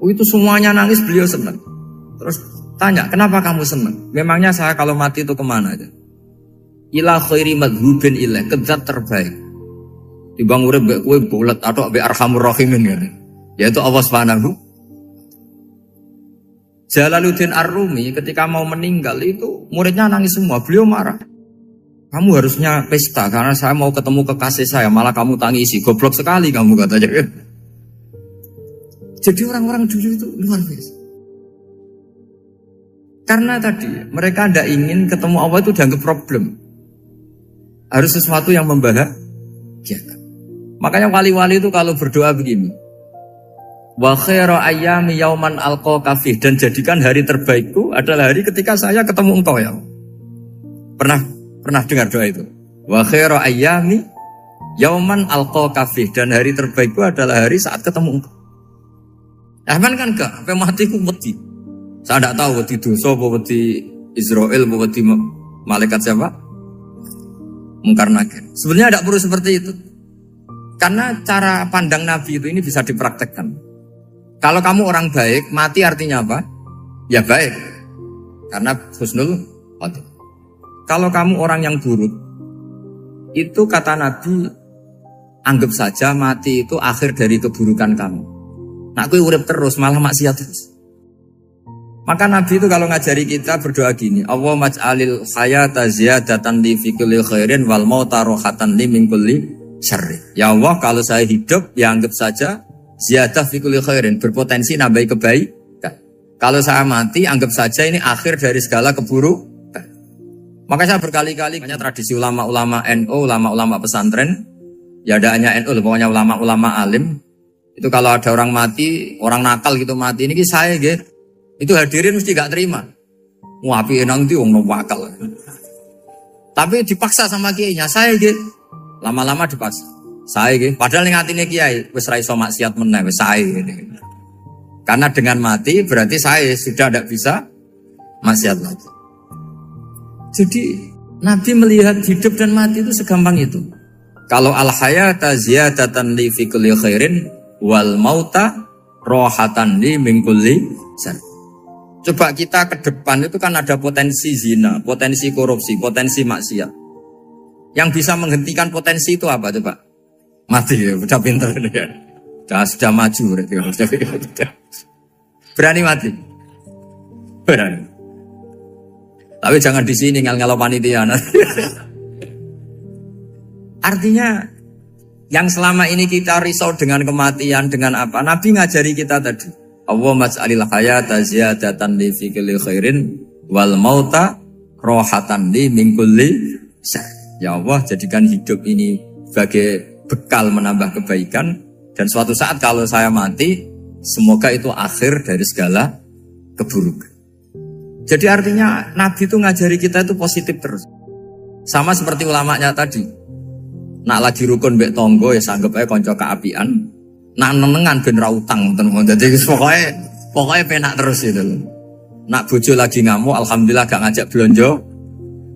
Itu semuanya nangis, beliau senang. Terus tanya, kenapa kamu senang? Memangnya saya kalau mati itu kemana aja? Ila khairi madhubin ilah, ke zat terbaik. Dibang urip mbek kowe bulet atau mbek arhamur rahimin kan. Yaitu Allah Subhanahu. Jalaluddin Ar-Rumi ketika mau meninggal itu muridnya nangis semua, beliau marah. Kamu harusnya pesta karena saya mau ketemu kekasih saya, malah kamu tangisi. Goblok sekali kamu, katanya. Jadi orang-orang dulu itu luar biasa. Karena tadi mereka tidak ingin ketemu Allah itu dianggap problem. Harus sesuatu yang membahagiakan. Makanya wali-wali itu kalau berdoa begini, wa khairu ayyami yauman alqa fih, dan jadikan hari terbaikku adalah hari ketika saya ketemu engkau ya. Pernah dengar doa itu? Wa khairu ayyami yauman alqa fih, dan hari terbaikku adalah hari saat ketemu engkau. Aman kan enggak? Sampai mati ku wedi. Saya tidak tahu wedi dosa apa wedi Israel apa wedi malaikat siapa? Mungkar Nakir. Sebenarnya tidak perlu seperti itu. Karena cara pandang Nabi itu ini bisa dipraktekkan. Kalau kamu orang baik, mati artinya apa? Ya baik. Karena husnul khotimah. Kalau kamu orang yang buruk, itu kata Nabi, anggap saja mati itu akhir dari keburukan kamu. Nak kowe urip terus malah maksiat terus. Maka Nabi itu kalau ngajari kita berdoa gini, Allahumma ij'alil hayata ziyadatan li fi kulli khairin wal mauta rohatan li min kulli syarri. Ya Allah, kalau saya hidup ya anggap saja ziyadah fi kulli khairin, berpotensi nambahi kebaikan. Kalau saya mati anggap saja ini akhir dari segala keburukan. Maka saya berkali-kali banyak tradisi ulama-ulama NU, ulama-ulama pesantren, ya ada hanya NU, pokoknya ulama-ulama alim. Itu kalau ada orang mati, orang nakal gitu mati, ini saya gitu. Itu hadirin mesti gak terima. Wapi enang itu wong wakal. Tapi dipaksa sama kiainya, saya gitu. Lama-lama dipaksa. Saya gitu. Padahal ning atine kiai wis ra iso maksiat meneh, wis saya gitu. Karena dengan mati berarti saya sudah tidak bisa maksiat lagi. Jadi Nabi melihat hidup dan mati itu segampang itu. Kalau al-hayata ziyadatan li fi kulli khairin wal mauta rohatan li min kulli syarr. Coba kita ke depan itu kan ada potensi zina, potensi korupsi, potensi maksiat. Yang bisa menghentikan potensi itu apa coba? Mati ya, udah pintar ya. Sudah maju berarti. Berani mati? Berani. Tapi jangan di sini ngel-ngelo panitia. Artinya yang selama ini kita risau dengan kematian, dengan apa? Nabi ngajari kita tadi. Allahumma ij'alil hayata ziyadatan li fi kulli khairin wal mauta rohatan li min kulli syarr. Ya Allah, jadikan hidup ini sebagai bekal menambah kebaikan, dan suatu saat kalau saya mati, semoga itu akhir dari segala keburukan. Jadi artinya Nabi itu ngajari kita itu positif terus. Sama seperti ulamanya tadi. Nak lagi rukun mbek tonggo ya sanggep ae kanca keapian. Nak nenengan ben ra utang ngoten. Dadi pokoknya penak terus itu. Nak bojo lagi ngamuk alhamdulillah gak ngajak blonjo.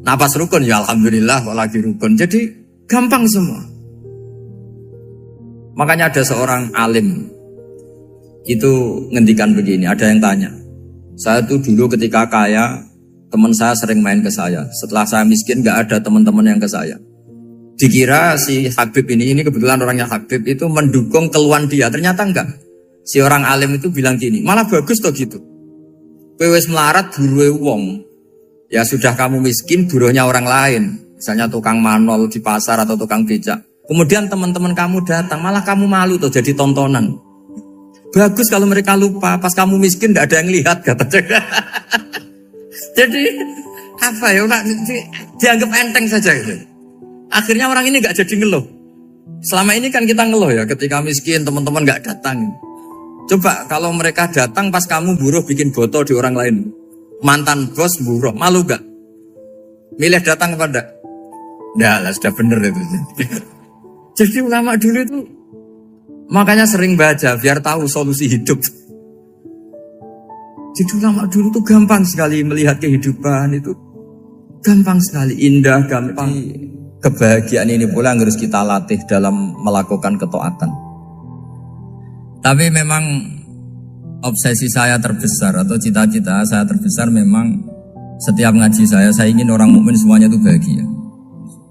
Nak pas rukun ya alhamdulillah kok lagi rukun. Jadi gampang semua. Makanya ada seorang alim itu ngendikan begini, ada yang tanya. Saya tuh dulu ketika kaya, teman saya sering main ke saya. Setelah saya miskin gak ada teman-teman yang ke saya. Dikira si Habib ini kebetulan orangnya Habib itu mendukung keluhan dia. Ternyata enggak. Si orang alim itu bilang gini, malah bagus toh gitu. Kowe wis melarat buruhe wong. Ya sudah kamu miskin buruhnya orang lain. Misalnya tukang manol di pasar atau tukang becak. Kemudian teman-teman kamu datang, malah kamu malu tuh jadi tontonan. Bagus kalau mereka lupa, pas kamu miskin enggak ada yang lihat katanya. Jadi apa ya, dianggap enteng saja gitu. Akhirnya orang ini gak jadi ngeluh. Selama ini kan kita ngeluh ya, ketika miskin teman-teman gak datang. Coba kalau mereka datang pas kamu buruh bikin botol di orang lain. Mantan bos buruh, malu gak? Milih datang apa enggak? Enggak lah, sudah bener itu. Jadi ulama dulu itu makanya sering baca biar tahu solusi hidup. Jadi ulama dulu itu gampang sekali melihat kehidupan itu. Gampang sekali, indah, gampang. Kebahagiaan ini pula yang harus kita latih dalam melakukan ketaatan. Tapi memang obsesi saya terbesar atau cita-cita saya terbesar memang setiap ngaji saya ingin orang mukmin semuanya itu bahagia.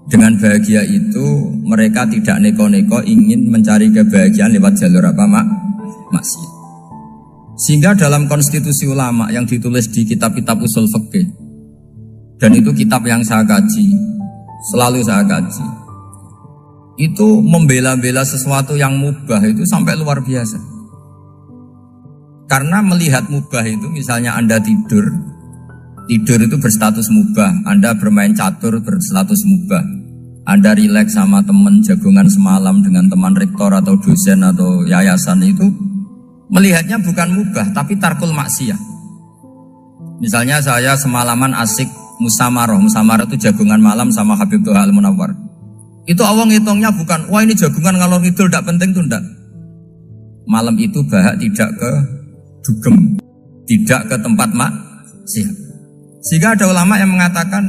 Dengan bahagia itu mereka tidak neko-neko ingin mencari kebahagiaan lewat jalur apa maksiat. Sehingga dalam konstitusi ulama yang ditulis di kitab-kitab usul fikih, dan itu kitab yang saya kaji, selalu saya kaji, itu membela-bela sesuatu yang mubah itu sampai luar biasa. Karena melihat mubah itu, misalnya Anda tidur itu berstatus mubah. Anda bermain catur berstatus mubah. Anda rileks sama teman jagungan semalam dengan teman rektor atau dosen atau yayasan, itu melihatnya bukan mubah tapi tarkul maksiyah. Misalnya saya semalaman asik Musamarah itu jagungan malam sama Habib Toha Al-Munawwar. Itu awang hitungnya bukan, wah ini jagungan ngalor ngidul tidak penting tuh, enggak. Malam itu bahak tidak ke dugem, tidak ke tempat maksiat. Sehingga ada ulama yang mengatakan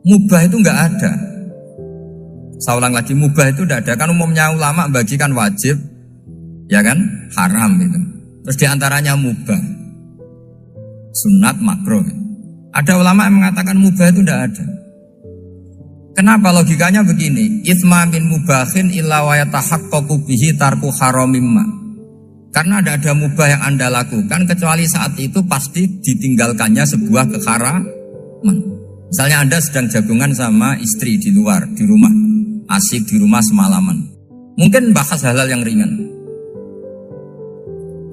mubah itu enggak ada. Saya ulang lagi, mubah itu enggak ada. Kan umumnya ulama bagikan wajib, ya kan, haram itu. Terus diantaranya mubah, sunat, makruh. Ada ulama yang mengatakan mubah itu tidak ada. Kenapa? Logikanya begini, itsma min mubahin illa wa yatahaqqaqu bihi tarku haramimma. Karena tidak ada mubah yang Anda lakukan kecuali saat itu pasti ditinggalkannya sebuah keharaman. Misalnya Anda sedang jagungan sama istri di luar, di rumah, asik di rumah semalaman. Mungkin bahas hal-hal yang ringan.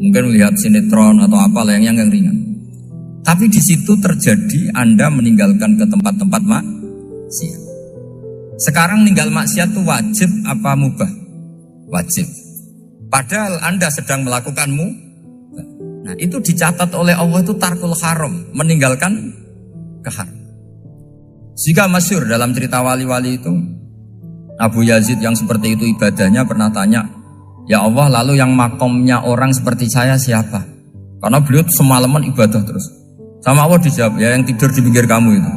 Mungkin melihat sinetron atau apalah yang ringan. Tapi di situ terjadi Anda meninggalkan ke tempat-tempat maksiat. Sekarang ninggal maksiat itu wajib apa mubah? Wajib. Padahal Anda sedang melakukanmu. Nah, itu dicatat oleh Allah itu tarkul haram, meninggalkan keharam. Jika masyhur dalam cerita wali-wali itu, Abu Yazid yang seperti itu ibadahnya pernah tanya, ya Allah, lalu yang makomnya orang seperti saya siapa? Karena beliau semalaman ibadah terus. Sama Allah dijawab, ya yang tidur di pinggir kamu itu.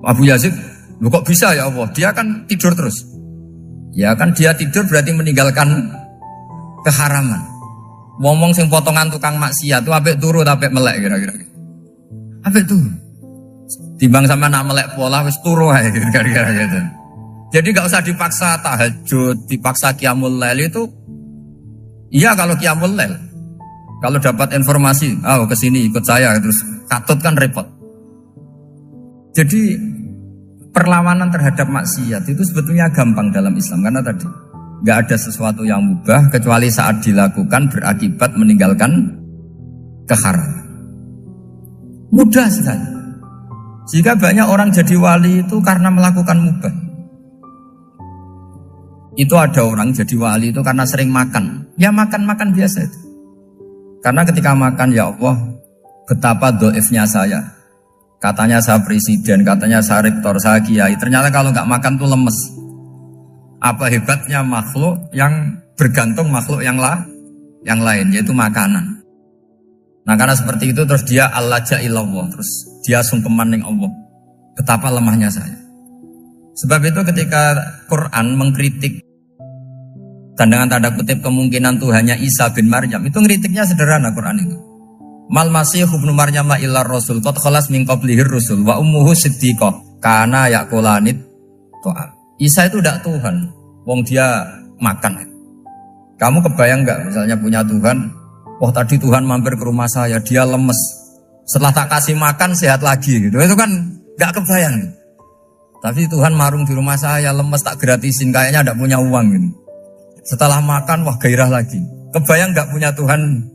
Abu Yazid, lu kok bisa ya Allah? Dia kan tidur terus. Ya kan dia tidur berarti meninggalkan keharaman. Ngomong sing potongan tukang maksiat, tuh apik turu apik melek kira-kira. Apik turu. Timbang sama nak melek pola wis turu ae kira-kira gitu. Jadi gak usah dipaksa tahajud, dipaksa qiyamul lail itu. Iya kalau qiyamul lail. Kalau dapat informasi, kesini ikut saya, terus katut kan repot. Jadi perlawanan terhadap maksiat itu sebetulnya gampang dalam Islam. Karena tadi gak ada sesuatu yang mubah kecuali saat dilakukan berakibat meninggalkan keharaman. Mudah sekali. Jika banyak orang jadi wali itu karena melakukan mubah. Itu ada orang jadi wali itu karena sering makan. Ya makan-makan biasa itu. Karena ketika makan, ya Allah, betapa doifnya saya. Katanya saya presiden, katanya saya rektor, saya kiai. Ternyata kalau nggak makan tuh lemes. Apa hebatnya makhluk yang bergantung makhluk yang lain, yaitu makanan. Nah karena seperti itu terus dia al-laja ilallah, terus dia sungkeman ning Allah. Betapa lemahnya saya. Sebab itu ketika Quran mengkritik dan dengan tanda kutip kemungkinan Tuhannya Isa bin Maryam, itu ngeritiknya sederhana Quran itu. Mal masih ibnu Maryam illa rasul qad khalas min qablihir rusul wa ummuhu siddiqah kana yaqulanit to'am. Isa itu tidak Tuhan, wong dia makan. Kamu kebayang nggak misalnya punya Tuhan, wah tadi Tuhan mampir ke rumah saya, dia lemes. Setelah tak kasih makan sehat lagi gitu. Itu kan nggak kebayang. Tapi Tuhan marung di rumah saya, lemes tak gratisin, kayaknya tidak punya uang gitu. Setelah makan wah gairah lagi. Kebayang nggak punya Tuhan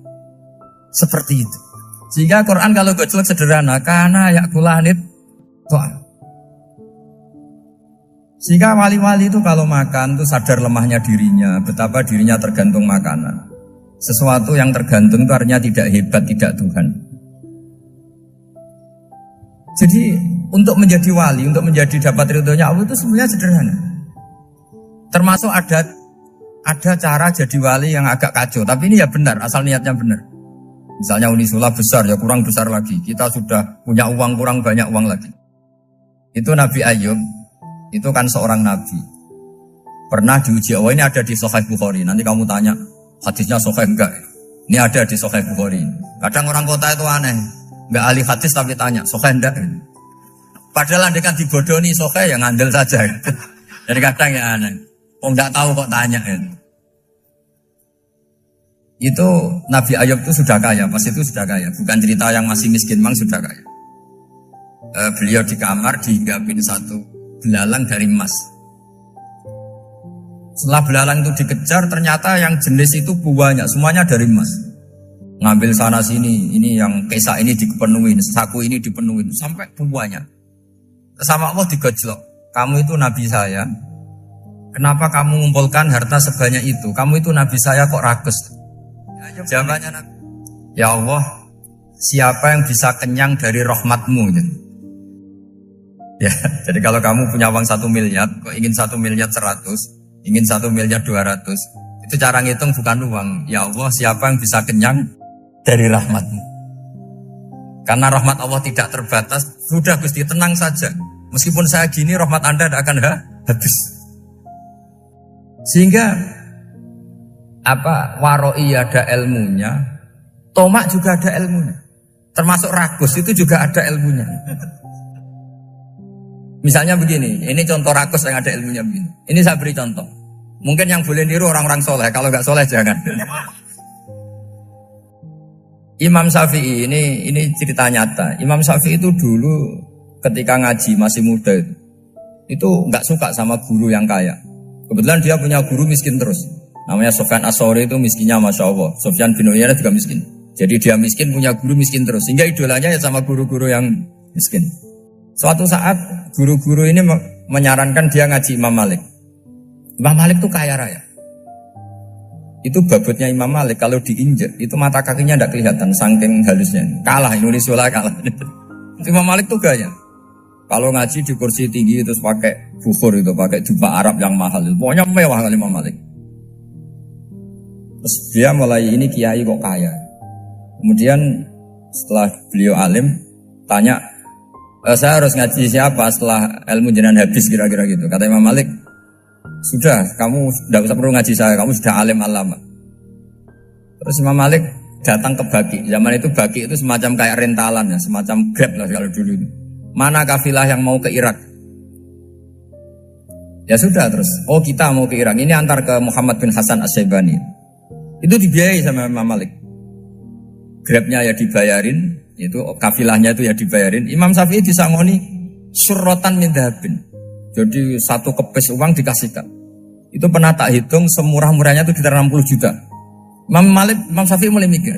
seperti itu. Sehingga Quran kalau gojlok sederhana, karena yakulanit to'am. Sehingga wali-wali itu kalau makan itu sadar lemahnya dirinya, betapa dirinya tergantung makanan. Sesuatu yang tergantung itu artinya tidak hebat, tidak Tuhan. Jadi untuk menjadi wali, untuk menjadi dapat ridhonya Allah itu sebenarnya sederhana. Termasuk ada cara jadi wali yang agak kacau, tapi ini ya benar, asal niatnya benar. Misalnya Unisula besar, ya kurang besar lagi. Kita sudah punya uang, kurang banyak uang lagi. Itu Nabi Ayub. Itu kan seorang nabi. Pernah diuji Allah, ini ada di Sahih Bukhari. Nanti kamu tanya, hadisnya Sahih enggak? Ini ada di Sahih Bukhari. Kadang orang kota itu aneh, enggak ahli hadis tapi tanya, Sahih enggak? Padahal andai kan dibodohi Sahih, ya ngandel saja. Jadi kadang ya aneh. Oh enggak tahu kok tanya. Itu Nabi Ayub itu sudah kaya, pas itu sudah kaya. Bukan cerita yang masih miskin, memang sudah kaya. Beliau di kamar dihinggapin satu belalang dari emas. Setelah belalang itu dikejar, ternyata yang jenis itu banyak, semuanya dari emas. Ngambil sana sini, ini yang kesak ini dipenuhin, saku ini dipenuhin, sampai banyak. Sama Allah digojlok. Kamu itu nabi saya. Kenapa kamu mengumpulkan harta sebanyak itu? Kamu itu nabi saya kok rakus? Jawabannya Nabi, ya Allah, siapa yang bisa kenyang dari rahmatmu? Ya, jadi kalau kamu punya uang 1 miliar, kok ingin 1 miliar 100, ingin 1 miliar 200, itu cara ngitung bukan uang. Ya Allah, siapa yang bisa kenyang dari rahmatmu? Karena rahmat Allah tidak terbatas, sudah Gusti tenang saja. Meskipun saya gini, rahmat Anda tidak akan habis. Sehingga waroi ada ilmunya, tomak juga ada ilmunya. Termasuk ragus itu juga ada ilmunya. Misalnya begini, ini contoh rakus yang ada ilmunya begini. Ini saya beri contoh. Mungkin yang boleh niru orang-orang soleh, kalau nggak soleh jangan. Imam Syafi'i ini cerita nyata. Imam Syafi'i itu dulu ketika ngaji masih muda itu nggak suka sama guru yang kaya. Kebetulan dia punya guru miskin terus. Namanya Sufyan As-Tsauri, itu miskinnya Masya Allah. Sufyan bin Uyainah juga miskin. Jadi dia miskin punya guru miskin terus. Sehingga idolanya ya sama guru-guru yang miskin. Suatu saat guru-guru ini menyarankan dia ngaji Imam Malik. Imam Malik itu kaya raya. Itu babutnya Imam Malik kalau diinjek itu mata kakinya tidak kelihatan saking halusnya. Kalah Indonesia kalah. Imam Malik tuh gaya. Kalau ngaji di kursi tinggi terus pakai bukhur itu, pakai jubah Arab yang mahal. Pokoknya mewah kali Imam Malik. Terus dia mulai ini kiai kok kaya. Kemudian setelah beliau alim tanya, saya harus ngaji siapa setelah ilmu jenengan habis kira-kira gitu. Kata Imam Malik, sudah kamu tidak usah perlu ngaji saya, kamu sudah alim alama. Terus Imam Malik datang ke Baki. Zaman itu Baki itu semacam kayak rentalan ya, semacam Grab lah kalau dulu itu. Mana kafilah yang mau ke Irak? Ya sudah terus, oh kita mau ke Irak. Ini antar ke Muhammad bin Hasan As-Syaibani. Itu dibiayai sama Imam Malik. Grabnya ya dibayarin, itu kafilahnya itu ya dibayarin. Imam Syafi'i disangoni surrotan min dhahabin. Jadi satu kepes uang dikasihkan. Itu pernah tak hitung semurah-murahnya itu sekitar 60 juta. Imam Syafi'i mulai mikir,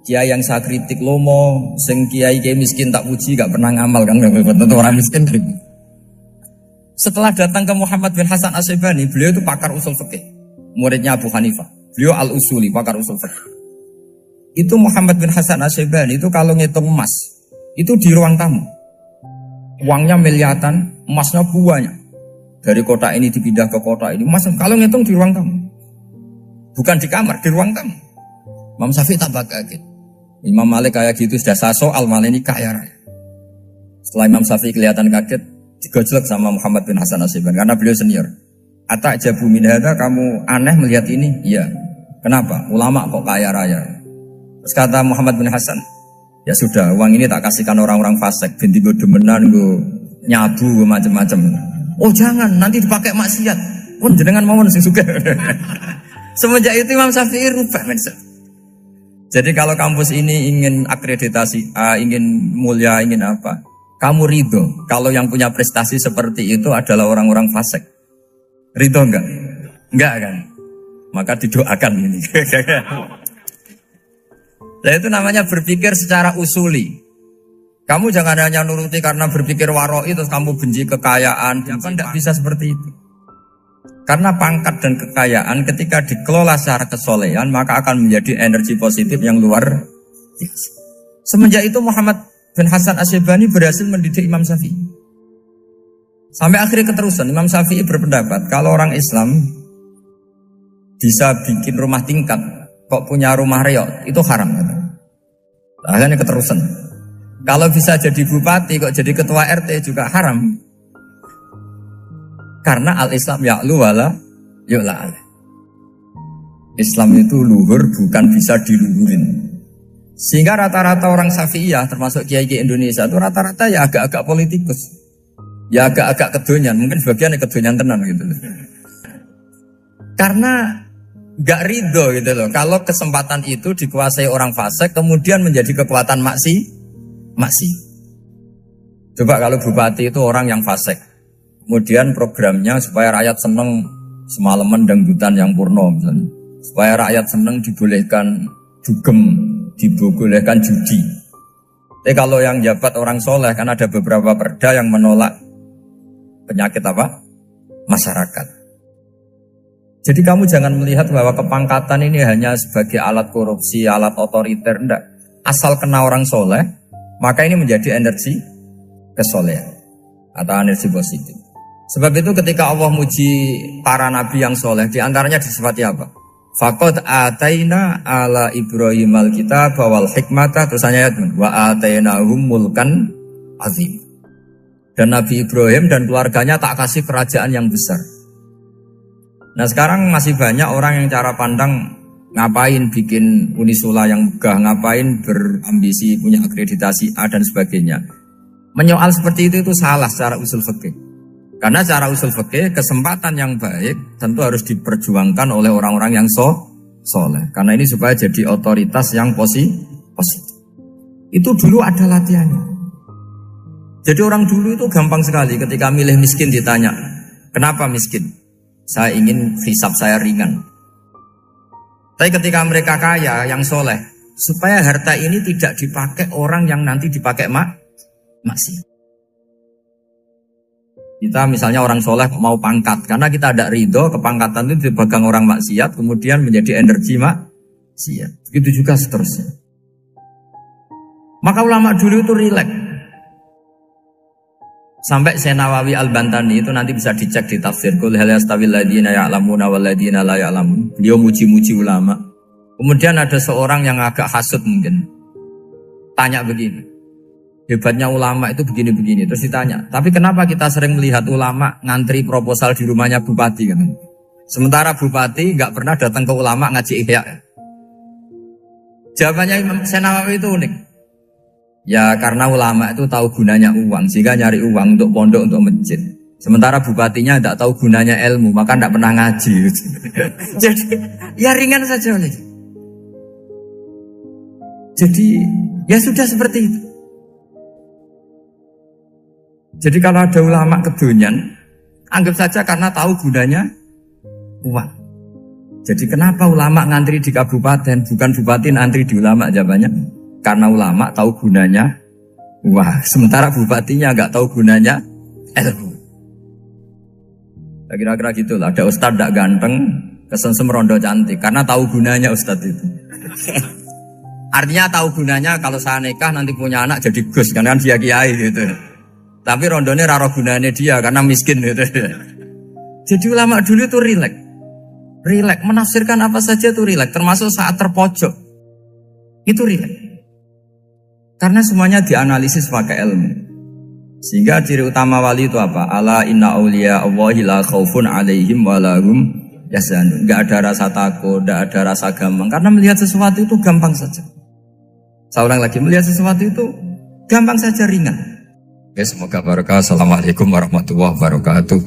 kiai yang saya kritik lomo, sing kiai miskin tak puji, gak pernah ngamal kan, tentu orang miskin. Setelah datang ke Muhammad bin Hasan As-Syaibani, beliau itu pakar usul fikih, muridnya Abu Hanifah. Beliau al-usuli, pakar usul fikih. Itu Muhammad bin Hasan As-Syaibani itu kalau ngitung emas, itu di ruang tamu. Uangnya miliaran, emasnya banyak. Dari kota ini dipindah ke kota ini. Emas kalau ngitung di ruang tamu. Bukan di kamar, di ruang tamu. Imam Syafi'i tambah kaget. Imam Malik kayak gitu sudah saso, Al-Malik ini kaya raya. Setelah Imam Syafi'i kelihatan kaget, digojlok sama Muhammad bin Hasan Asyibani karena beliau senior. Atak jabu min hadza, kamu aneh melihat ini? Iya. Kenapa? Ulama kok kaya raya. Terus kata Muhammad bin Hasan, ya sudah, uang ini tak kasihkan orang-orang fasik, binti gue demenan, gue nyabu, gue macam-macam. Oh jangan, nanti dipakai maksiat. Pun jenengan mawon sing suka. Semenjak itu Imam Syafi'i rubah mindset. Jadi kalau kampus ini ingin akreditasi A, ingin mulia, ingin apa, kamu ridho kalau yang punya prestasi seperti itu adalah orang-orang fasik. Ridho enggak? Enggak kan? Maka didoakan ini. Nah itu namanya berpikir secara usuli. Kamu jangan hanya nuruti karena berpikir waroi terus kamu benci kekayaan. Jangan, tidak bisa seperti itu. Karena pangkat dan kekayaan ketika dikelola secara kesolehan maka akan menjadi energi positif yang luar biasa. Semenjak itu Muhammad bin Hasan Asyibani berhasil mendidik Imam Syafi'i. Sampai akhirnya keterusan Imam Syafi'i berpendapat kalau orang Islam bisa bikin rumah tingkat kok punya rumah reot itu haram. Akhirnya keterusan. Kalau bisa jadi bupati kok jadi ketua RT juga haram. Karena al-Islam ya'lu wala yu'la. Islam itu luhur bukan bisa diluhurin. Sehingga rata-rata orang Syafi'iyah termasuk kiai-kiai Indonesia itu rata-rata ya agak-agak politikus. Ya agak-agak kedonyan, mungkin sebagian kedonyan tenan gitu. Karena gak ridho gitu loh. Kalau kesempatan itu dikuasai orang fasik kemudian menjadi kekuatan maksi. Coba kalau bupati itu orang yang fasik. Kemudian programnya supaya rakyat seneng semalaman dangdutan yang purno misalnya. Supaya rakyat seneng dibolehkan dugem, dibolehkan judi. Tapi kalau yang jabat orang soleh kan ada beberapa perda yang menolak penyakit apa? Masyarakat. Jadi kamu jangan melihat bahwa kepangkatan ini hanya sebagai alat korupsi, alat otoriter, enggak. Asal kena orang soleh, maka ini menjadi energi kesolehan atau energi positif. Sebab itu ketika Allah muji para nabi yang soleh, diantaranya disifati apa? Faqad ataina ala Ibrahim al-kitab wal hikmata, terusannya wa atainahum mulkan azim. Dan Nabi Ibrahim dan keluarganya tak kasih kerajaan yang besar. Nah sekarang masih banyak orang yang cara pandang ngapain bikin unisula yang megah, ngapain berambisi punya akreditasi A dan sebagainya. Menyoal seperti itu salah secara usul fikih. Karena secara usul fikih kesempatan yang baik tentu harus diperjuangkan oleh orang-orang yang soleh. Karena ini supaya jadi otoritas yang positif. Itu dulu ada latihannya. Jadi orang dulu itu gampang sekali ketika milih miskin ditanya, kenapa miskin? Saya ingin hisab saya ringan. Tapi ketika mereka kaya, yang soleh, supaya harta ini tidak dipakai orang yang nanti dipakai maksiat. Kita misalnya orang soleh mau pangkat, karena kita ada ridho, kepangkatan itu dipegang orang maksiat, kemudian menjadi energi maksiat. Begitu juga seterusnya. Maka ulama dulu itu rileks. Sampai Syekh Nawawi Al-Bantani itu nanti bisa dicek di tafsir. Qul hal yastawil ladzina ya'lamuna wal ladzina la ya'lamun. Beliau muji-muji ulama. Kemudian ada seorang yang agak hasud mungkin. Tanya begini. Hebatnya ulama itu begini-begini. Terus ditanya, tapi kenapa kita sering melihat ulama ngantri proposal di rumahnya bupati kan? Sementara bupati nggak pernah datang ke ulama ngaji ihya. Jawabannya Imam Syekh Nawawi itu unik. Ya karena ulama itu tahu gunanya uang, sehingga nyari uang untuk pondok, untuk masjid. Sementara bupatinya tidak tahu gunanya ilmu, maka tidak pernah ngaji. Jadi ya ringan saja. Jadi ya sudah seperti itu. Jadi kalau ada ulama kedonyan, anggap saja karena tahu gunanya uang. Jadi kenapa ulama ngantri di kabupaten, bukan bupati ngantri di ulama? Jawabannya, karena ulama tahu gunanya uang. Sementara bupatinya nggak tahu gunanya ilmu. Kira-kira gitu lah. Ada ustadz tidak ganteng, kesensem rondo cantik, karena tahu gunanya ustadz itu. Artinya tahu gunanya kalau saya nikah nanti punya anak jadi gus, karena kan dia kiai gitu. Tapi rondone raro gunanya dia karena miskin gitu. Jadi ulama dulu itu rileks. Rileks menafsirkan apa saja itu rileks, termasuk saat terpojok. Itu rileks. Karena semuanya dianalisis pakai ilmu. Sehingga ciri utama wali itu apa? Ala inna awliya Allahi la khaufun alaihim walahum yahzanun. Enggak ada rasa takut, enggak ada rasa gampang. Karena melihat sesuatu itu gampang saja. Saya ulang lagi, melihat sesuatu itu gampang saja, ringan. Oke, semoga barokah. Assalamualaikum warahmatullahi wabarakatuh.